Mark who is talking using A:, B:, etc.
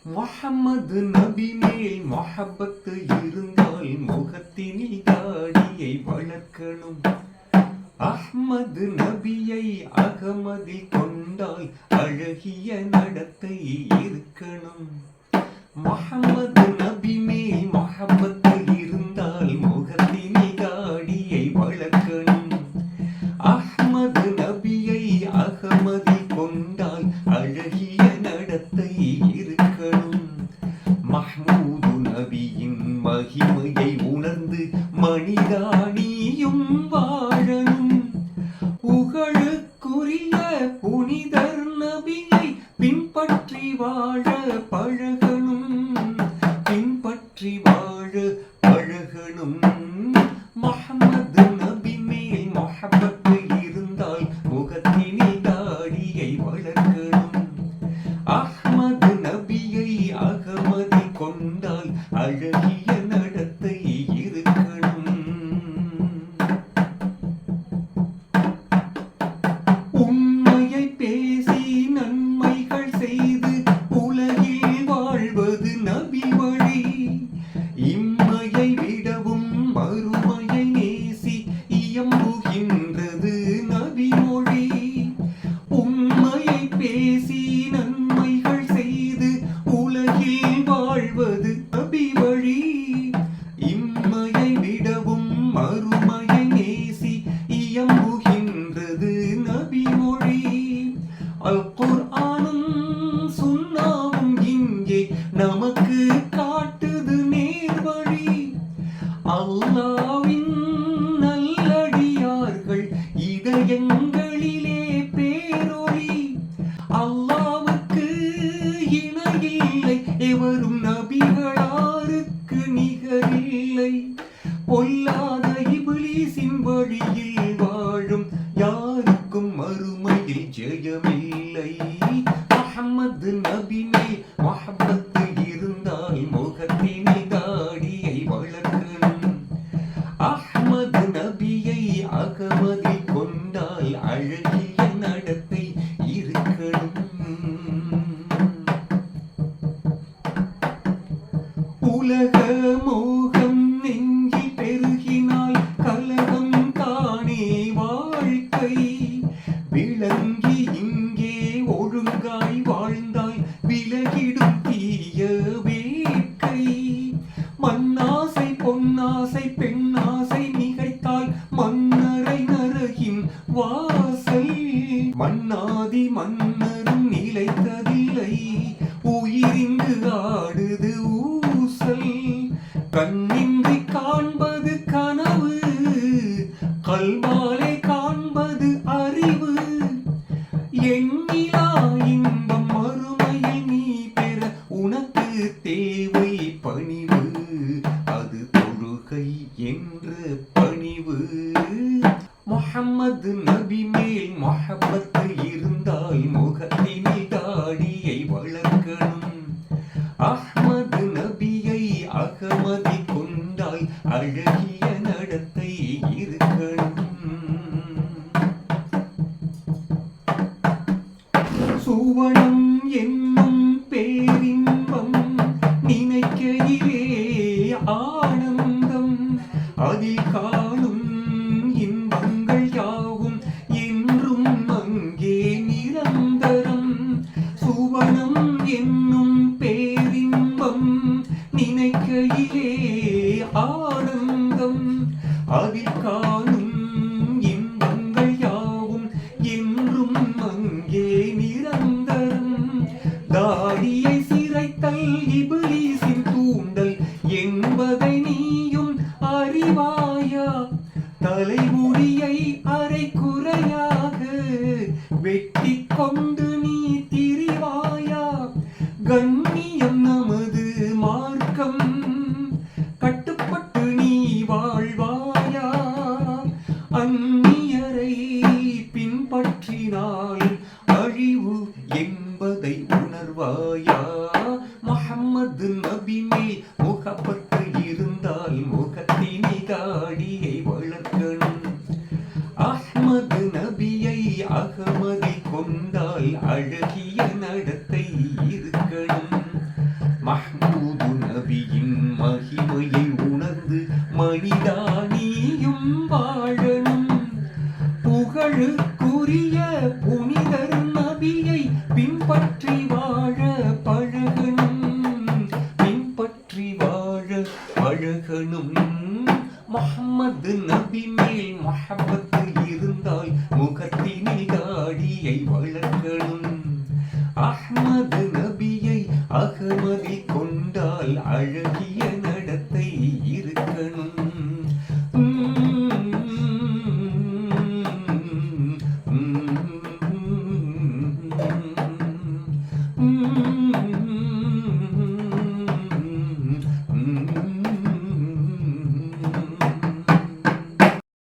A: முஹம்மது நபி மேல் மொஹப்பத்து இருந்தால் முகத்தினில் தாடியை வளர்க்கணும். அஹ்மது நபியை அகமதில் கொண்டால் அழகிய நடத்தை இருக்கணும். முஹம்மது நபி மேல் மொஹப்பத்து இருந்தால் முகத்தினில் தாடியை வளர்க்கணும். அஹ்மது நபியை அகமதில் கொண்டால் அழகிய நடத்தை இருக்கணும். மஹ்மூது நபியின் மகிமையை உணர்ந்து மனிதானியும் வாழணும். புகழுக்குரிய புனிதர் நபியை பின்பற்றி வாழ பழகணும். பின்பற்றி வாழ பழகணும். முஹம்மது நபி மேல் மொஹப்பத்து இருந்தால் முகத்தினில் தாடியை வளர்க்கணும். அஹ்மது நபியை அகமதில் கொண்டால் அழகிய நடத்தை இருக்கணும். உண்மையை பேசி நன்மைகள் செய்து உலகில் வாழ்வது நபி வழி. இம்மையை விடவும் மறுமையை நேசி இயம்புகின்றது நபி மொழி. உண்மையை பேசி நன்மைகள் செய்து உலகில் வாழ்வது நபி வழி. இம்மையை விடவும் மறுமையை நேசி இயம்புகின்றது நபி மொழி. அல் குர்ஆனும் சுன்னாவும் இங்கே நமக்கு காட்டுது நேர்வழி. அல்லாஹ்வின் நல்லடியார்கள் இதயங்களிலே பேரொளி. அல்லாஹ்வுக்கு இணையில்லை, எவரும் நபிகளாருக்கு நிகரில்லை. பொல்லாத இப்லீசின் வழியில் வாழும் யாருக்கும் மறுமையில் ஜெயமில்லை. முஹம்மது நபி மேல் மொஹப்பத்து இருந்தால் முகத்தினில் தாடியை வளர்க்கணும். அஹ்மது நபியை அகமதில் கொண்டால் அழகிய நடத்தை இருக்கணும். உலக மோகம் நெஞ்சில் பெருகினால் கலகம் தானே வாழ்க்கை. விளங்கி இங்கே ஒழுங்காய் வாழ்ந்தால் விலகிடும் தீய வேட்கை. மண்ணாசை பொன்னாசை பெண்ணாசை மிகைத்தால் மன்னரை நரகின் வாசல். மன்னாதி மன்னரும் நிலைத்ததில்லை, உயிரிங்கு ஆடுது ஊசல். கண்ணின்றி காண்பது கனவு, கல்வாலே காண்பது அறிவு. எண்ணிலா இன்பம் மறுமையில் நீ பெற உனக்கு தேவை பணிவு. அது தொழுகை என்ற பணிவு. முஹம்மது நபி மேல் மொஹப்பத்து இருந்தால் முகத்தினில் தாடியை வளர்க்கணும். அஹ்மது நபியை அகமதில் கொண்டால் அழகிய நடத்தை இருக்கணும். சுவனம் என்னும் பேரின்பம் நினைக்கையிலே ஆனந்தம். அதில் காணும் இன்பங்கள் யாவும் என்றும் அங்கே நிரந்தரம். சுவனம் என்னும் பேரின்பம் நினைக்கையிலே ஆனந்தம். அதில் காணும் இன்பங்கள் யாவும் என்றும் அங்கே நிரந்தரம். தாடியை சிரைத்தல் இப்லீசின் தூண்டல் என்பதை நீயும் அறிவாயா? தலைமுடியை அரை குறையாக வெட்டிக் கொண்டு நீ திரிவாயா? கண்ணியம் நமது மார்க்கம், கட்டுப்பட்டு நீ வாழ்வாயா? அந்நியரை பின்பற்றினால் அழிவு என்பதை உணர்வாயா? முஹம்மது நபி மேல் முகப்பத்து இருந்தால் முகத்தினில் தாடியை வளர்க்கணும். அஹ்மது நபியை அகமதில் கொண்டால் அழகிய நடத்தை இருக்கணும். மஹ்மூது நபியின் மகிமையை உணர்ந்து மனிதா நீயும் வாழணும். புகழுக்குரிய புனிதர் நபியை பின்பற்றி வாழ பழகணும். பின்பற்றி வாழ பழகணும். முஹம்மது நபி மேல் முஹப்பத்து இருந்தால் முகத்தினில் தாடியை வளர்க்கணும். அஹ்மது நபியை அகமதில் கொண்டால் அழகிய